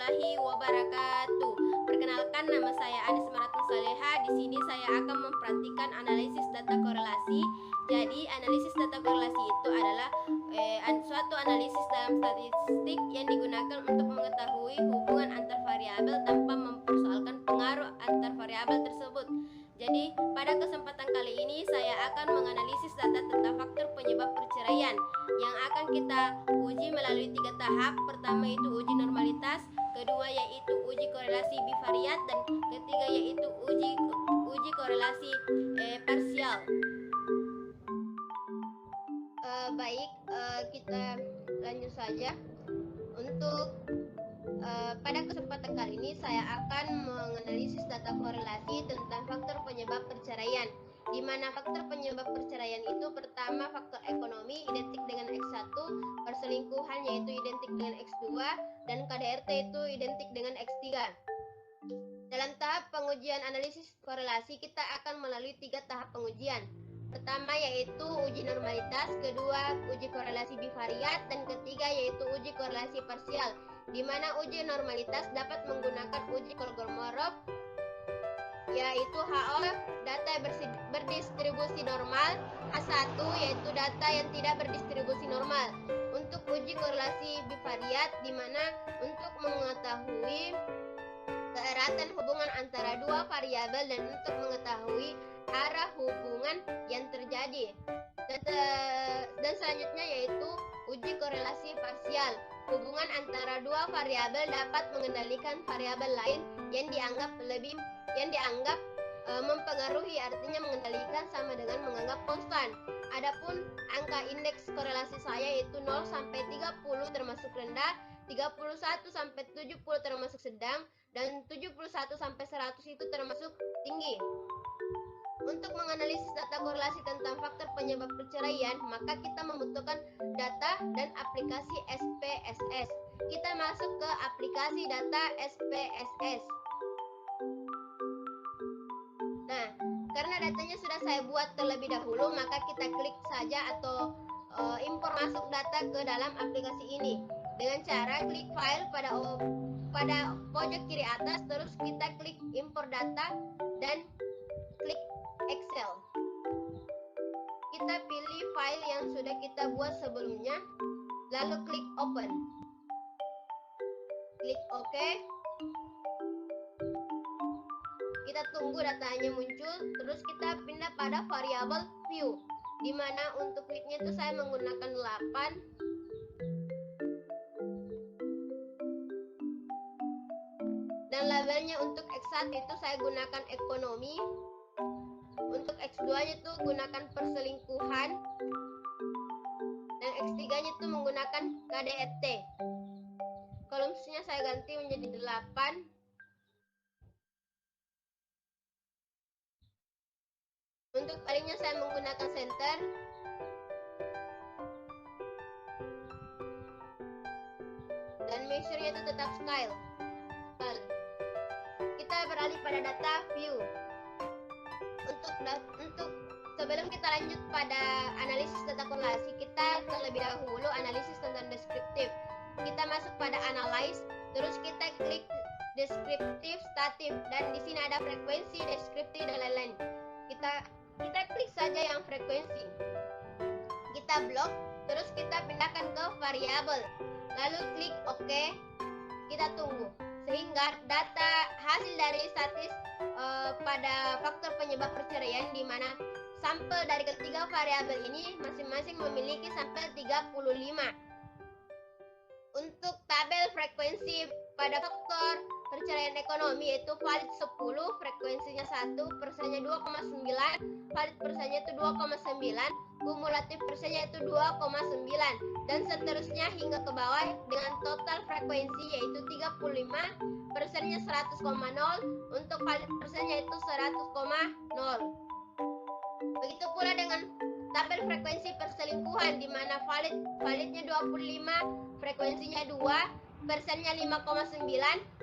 warahmatullahi wabarakatuh. Perkenalkan, nama saya Anis Maratun Saleha. Di sini saya akan memperhatikan analisis data korelasi. Jadi, analisis data korelasi itu adalah suatu analisis dalam statistik yang digunakan untuk mengetahui hubungan antar variabel tanpa mempersoalkan pengaruh antar variabel tersebut. Jadi, pada kesempatan kali ini saya akan menganalisis data tentang faktor penyebab perceraian yang akan kita uji melalui 3 tahap. Pertama itu uji normalitas, kedua yaitu uji korelasi bivariat, dan ketiga yaitu uji korelasi parsial. Baik, kita lanjut saja. Untuk pada kesempatan kali ini saya akan menganalisis data korelasi tentang faktor penyebab perceraian, di mana faktor penyebab perceraian itu pertama faktor ekonomi identik dengan X1, perselingkuhan yaitu identik dengan X2, dan KDRT itu identik dengan X3. Dalam tahap pengujian analisis korelasi kita akan melalui 3 tahap pengujian. Pertama yaitu uji normalitas, kedua uji korelasi bivariat, dan ketiga yaitu uji korelasi parsial, di mana uji normalitas dapat menggunakan uji Kolmogorov, yaitu HO data berdistribusi normal, H1 yaitu data yang tidak berdistribusi normal. Untuk uji korelasi bivariat, di mana untuk mengetahui keeratan hubungan antara dua variabel dan untuk mengetahui arah hubungan yang terjadi. Dan selanjutnya yaitu uji korelasi parsial. Hubungan antara dua variabel dapat mengendalikan variabel lain yang dianggap mempengaruhi, artinya mengendalikan sama dengan menganggap konstan. Adapun angka indeks korelasi saya yaitu 0 sampai 30 termasuk rendah, 31 sampai 70 termasuk sedang, dan 71 sampai 100 itu termasuk tinggi. Untuk menganalisis data korelasi tentang faktor penyebab perceraian, maka kita membutuhkan data dan aplikasi SPSS. Kita masuk ke aplikasi data SPSS. Nah, karena datanya sudah saya buat terlebih dahulu, maka kita klik saja atau impor masuk data ke dalam aplikasi ini dengan cara klik file pada pojok kiri atas, terus kita klik impor data dan klik Excel. Kita pilih file yang sudah kita buat sebelumnya, lalu klik open. Klik OK. Kita tunggu datanya muncul, terus kita pindah pada variabel view, di mana untuk kliknya itu saya menggunakan 8. Dan labelnya untuk X1 itu saya gunakan ekonomi. Untuk X2 nya itu gunakan perselingkuhan. Dan X3 nya itu menggunakan KDRT. Kolomnya saya ganti menjadi 8. Untuk palingnya saya menggunakan center. Dan measure-nya itu tetap scale. Kita beralih pada data view. Untuk sebelum kita lanjut pada analisis data korelasi, kita terlebih dahulu analisis tentang deskriptif. Kita masuk pada analyze, terus kita klik deskriptif statif, dan di sini ada frekuensi, deskriptif, dan lain-lain. Kita klik saja yang frekuensi. Kita blok, terus kita pindahkan ke variabel. Lalu klik OK. Kita tunggu sehingga data hasil dari statis pada faktor penyebab perceraian, di mana sampel dari ketiga variabel ini masing-masing memiliki sampel 35. Untuk tabel frekuensi pada faktor perceraian ekonomi yaitu valid 10, frekuensinya 1, persennya 2,9, valid persennya itu 2,9, kumulatif persennya itu 2,9, dan seterusnya hingga ke bawah dengan total frekuensi yaitu 35, persennya 100,0, untuk valid persennya itu 100,0. Begitu pula dengan tabel frekuensi perselingkuhan, di mana validnya 25, frekuensinya 2, persennya 5,9,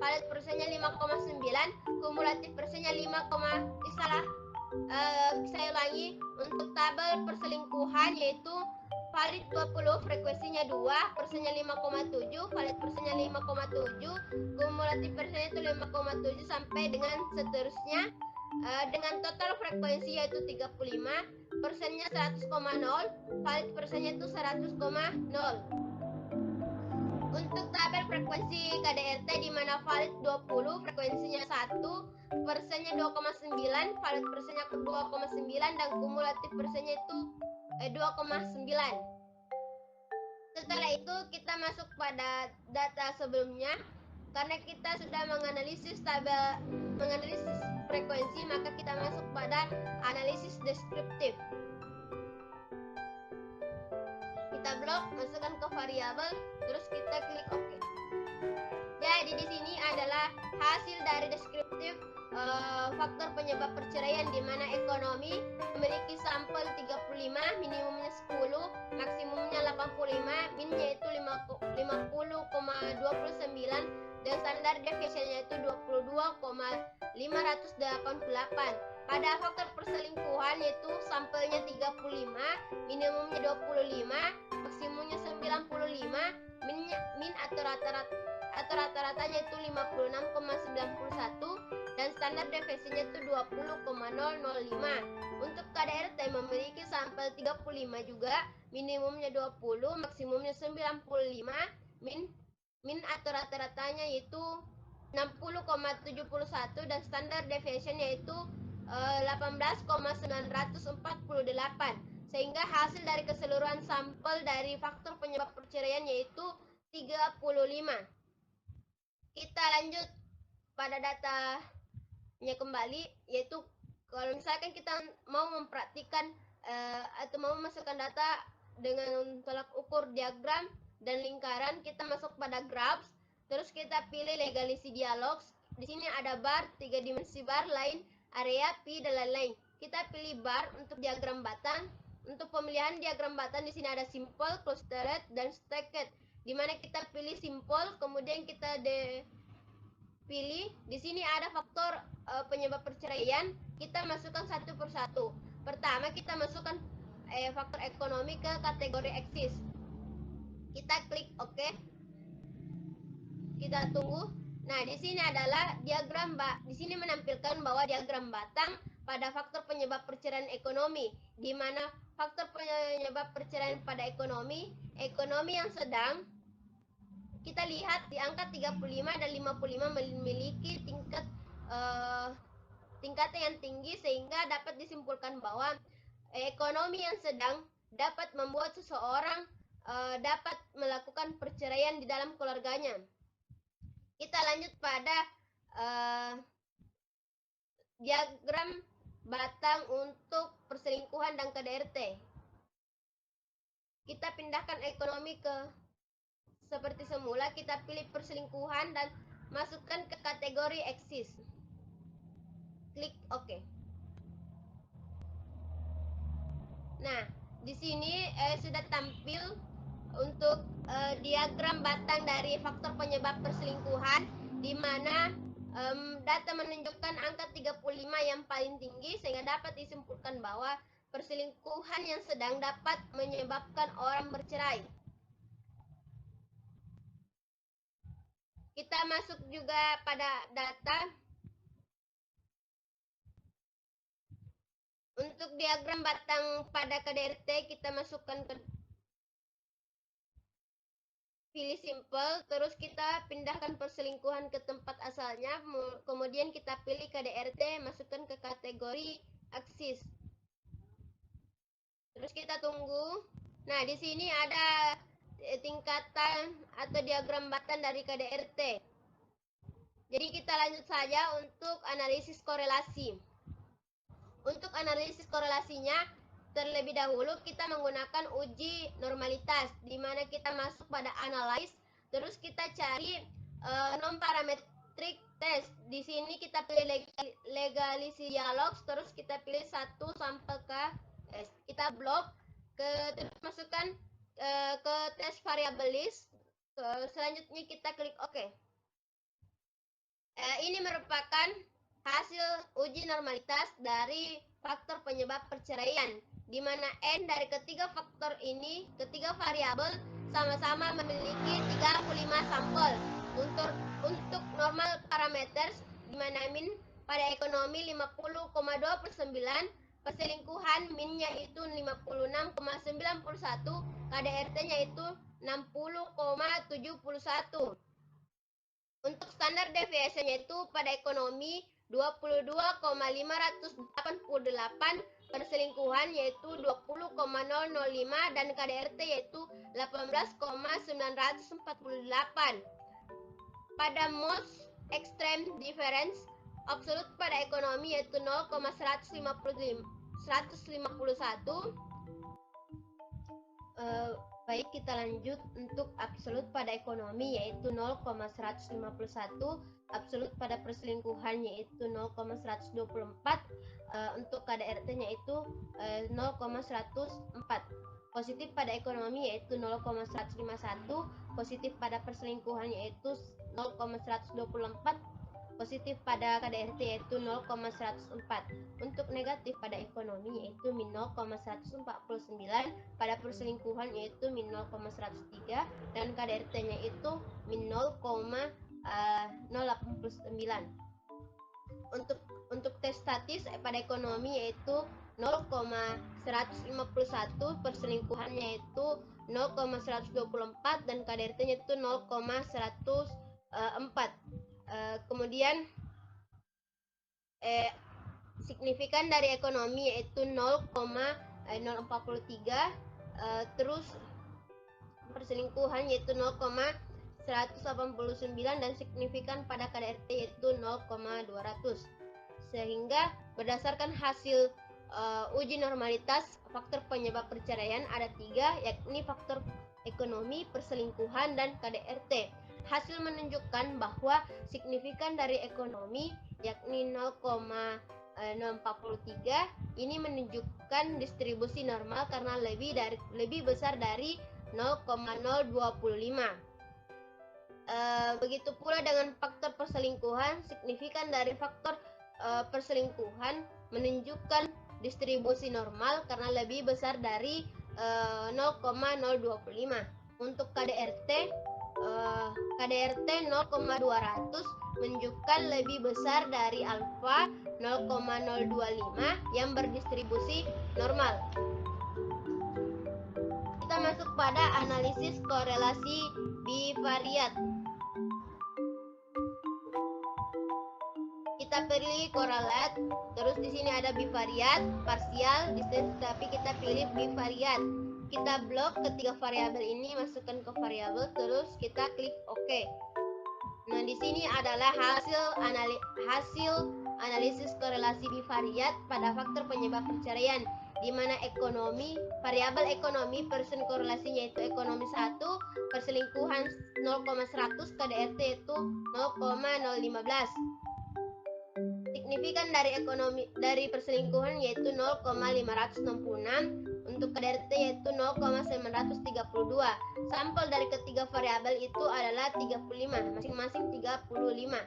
valid persennya 5,9, kumulatif persennya 5, saya ulangi, untuk tabel perselingkuhan yaitu valid 20, frekuensinya 2, persennya 5,7, valid persennya 5,7, kumulatif persennya itu 5,7 sampai dengan seterusnya, dengan total frekuensi yaitu 35, persennya 100,0, valid persennya itu 100,0. Untuk tabel frekuensi KDRT di mana valid 20, frekuensinya 1, persennya 2,9, valid persennya 2,9 dan kumulatif persennya itu 2,9. Setelah itu kita masuk pada data sebelumnya. Karena kita sudah menganalisis frekuensi, maka kita masuk pada analisis deskriptif. Kita blok, masukkan ke variabel, terus kita klik OK. Jadi di sini adalah hasil dari deskriptif faktor penyebab perceraian di mana ekonomi memiliki sampel 35, minimumnya 10, maksimumnya 85, minnya itu 50,29 dan standar deviasinya itu 22,588. Pada faktor perselingkuhan yaitu sampelnya 35, minimumnya 25, maksimumnya 95, min atau rata-ratanya itu 56,91 dan standar deviasinya itu 20,005. Untuk KDRT memiliki sampel 35 juga, minimumnya 20, maksimumnya 95, min atau rata-ratanya yaitu 60,71 dan standar deviation yaitu 18,948, sehingga hasil dari keseluruhan sampel dari faktor penyebab perceraian yaitu 35. Kita lanjut pada datanya kembali, yaitu kalau misalkan kita mau mempraktikkan atau mau memasukkan data dengan tolak ukur diagram dan lingkaran, kita masuk pada graphs, terus kita pilih legalisi dialogs. Di sini ada bar, 3 dimensi bar, line, area, pi, dan lain-lain. Kita pilih bar untuk diagram batang. Untuk pemilihan diagram batang di sini ada simple, clustered, dan stacked. Di mana kita pilih simple, kemudian kita pilih di sini ada faktor penyebab perceraian, kita masukkan satu persatu. Pertama kita masukkan faktor ekonomi ke kategori eksis. Kita klik OK. Kita tunggu. Nah, di sini adalah diagram di sini menampilkan bahwa diagram batang pada faktor penyebab perceraian ekonomi, di mana faktor penyebab perceraian pada ekonomi yang sedang, kita lihat di angka 35 dan 55 memiliki tingkatan yang tinggi, sehingga dapat disimpulkan bahwa ekonomi yang sedang dapat membuat seseorang dapat melakukan perceraian di dalam keluarganya. Kita lanjut pada diagram batang untuk perselingkuhan dan KDRT. Kita pindahkan ekonomi ke seperti semula, kita pilih perselingkuhan dan masukkan ke kategori eksis. Klik OK. Nah, di sini sudah tampil untuk diagram batang dari faktor penyebab perselingkuhan, di mana data menunjukkan angka 35 yang paling tinggi, sehingga dapat disimpulkan bahwa perselingkuhan yang sedang dapat menyebabkan orang bercerai. Kita masuk juga pada data untuk diagram batang pada KDRT, kita masukkan ke pilih simple, terus kita pindahkan perselingkuhan ke tempat asalnya, kemudian kita pilih KDRT, masukkan ke kategori aksis. Terus kita tunggu. Nah, di sini ada tingkatan atau diagram batang dari KDRT. Jadi kita lanjut saja untuk analisis korelasi. Untuk analisis korelasinya, terlebih dahulu kita menggunakan uji normalitas, di mana kita masuk pada analyze, terus kita cari non-parametric test. Di sini kita pilih legalisi dialogs, terus kita pilih 1 sampai ke kita blok, terus masukkan ke tes variabilis. Selanjutnya kita klik OK. Ini merupakan hasil uji normalitas dari faktor penyebab perceraian, di mana N dari ketiga faktor ini, ketiga variabel sama-sama memiliki 35 sampel. Untuk normal parameter, di mana min pada ekonomi 50,29, perselingkuhan minnya itu 56,91, KDRT-nya itu 60,71. Untuk standar deviasinya itu pada ekonomi 22,588, perselingkuhan yaitu 20,005 dan KDRT yaitu 18,948. Pada most extreme difference absolut pada ekonomi yaitu 0,151. Baik, kita lanjut. Untuk absolut pada ekonomi yaitu 0,151, absolut pada perselingkuhan yaitu 0,124, untuk KDRT-nya itu 0,104. Positif pada ekonomi yaitu 0,151, positif pada perselingkuhan yaitu 0,124, positif pada KDRT yaitu 0,104. Untuk negatif pada ekonomi yaitu min 0,149, pada perselingkuhan yaitu min 0,103 dan KDRT-nya itu min 0,089. Untuk tes statis pada ekonomi yaitu 0,151, perselingkuhannya itu 0,124 dan KDRT-nya itu 0,104. Kemudian signifikan dari ekonomi yaitu 0,043, terus perselingkuhan yaitu 0,189 dan signifikan pada KDRT yaitu 0,200. Sehingga berdasarkan hasil uji normalitas faktor penyebab perceraian ada 3, yakni faktor ekonomi, perselingkuhan, dan KDRT. Hasil menunjukkan bahwa signifikan dari ekonomi yakni 0,043 ini menunjukkan distribusi normal karena lebih besar dari 0,025. Begitu pula dengan faktor perselingkuhan, signifikan dari faktor perselingkuhan menunjukkan distribusi normal karena lebih besar dari 0,025. Untuk KDRT 0,200 menunjukkan lebih besar dari alfa 0,025 yang berdistribusi normal. Kita masuk pada analisis korelasi bivariat. Kita pilih korelat, terus di sini ada bivariat, parsial, tapi kita pilih bivariat. Kita blok ketiga variabel ini, masukkan ke variabel, terus kita klik OK. Nah, di sini adalah hasil analisis korelasi bivariat pada faktor penyebab perceraian, di mana variabel ekonomi persen korelasinya itu ekonomi 1, perselingkuhan 0,100, KDRT itu 0,015. Signifikan dari perselingkuhan yaitu 0,566, untuk KDRT yaitu 0,932. Sampel dari ketiga variabel itu adalah 35, masing-masing 35.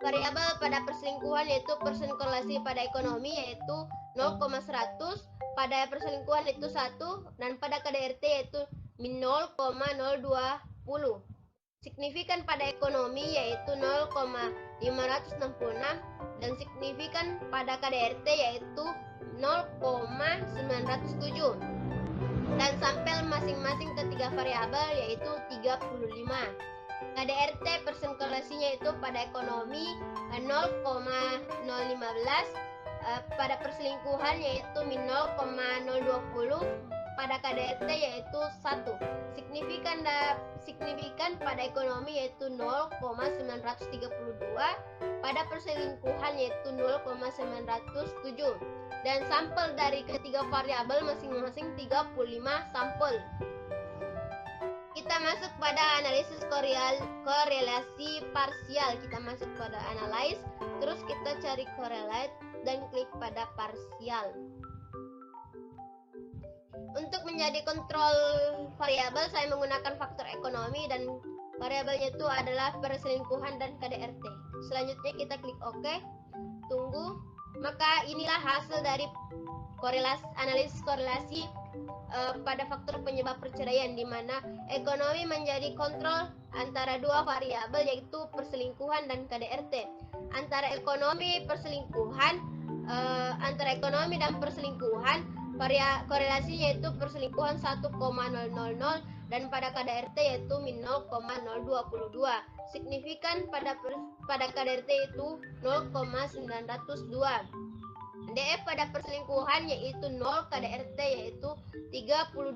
Variabel pada perselingkuhan yaitu persen korelasi pada ekonomi yaitu 0,100, pada perselingkuhan itu 1, dan pada KDRT yaitu min 0,020. Signifikan pada ekonomi yaitu 0,566 dan signifikan pada KDRT yaitu 0,907. Dan sampel masing-masing ketiga variabel yaitu 35. KDRT persen korelasinya itu pada ekonomi 0,015, pada perselingkuhan yaitu min 0,020, pada KDRT yaitu 1. Signifikan pada ekonomi yaitu 0,932, pada perselingkuhan yaitu 0,907. Dan sampel dari ketiga variabel masing-masing 35 sampel. Kita masuk pada analisis korelasi parsial. Kita masuk pada analyze, terus kita cari correlate dan klik pada parsial. Untuk menjadi kontrol variabel, saya menggunakan faktor ekonomi dan variabelnya itu adalah perselingkuhan dan KDRT. Selanjutnya kita klik OK, tunggu. Maka inilah hasil dari analisis korelasi pada faktor penyebab perceraian, di mana ekonomi menjadi kontrol antara dua variabel, yaitu perselingkuhan dan KDRT. Antara ekonomi dan perselingkuhan, korelasinya yaitu perselingkuhan 1,000 dan pada KDRT yaitu min 0,022. Signifikan pada KDRT itu 0,902. DF pada perselingkuhan yaitu 0, KDRT yaitu 32.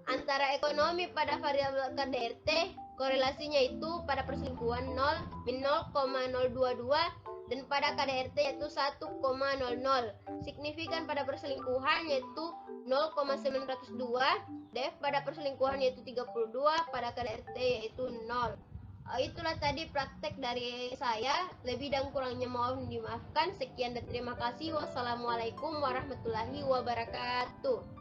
Antara ekonomi pada variabel KDRT, korelasinya itu pada perselingkuhan 0, min 0,022 dan pada KDRT yaitu 1,00. Signifikan pada perselingkuhan yaitu 0,902, DF pada perselingkuhan yaitu 32, pada KDRT yaitu 0. Itulah tadi praktek dari saya. Lebih dan kurangnya mohon dimaafkan. Sekian dan terima kasih. Wassalamualaikum warahmatullahi wabarakatuh.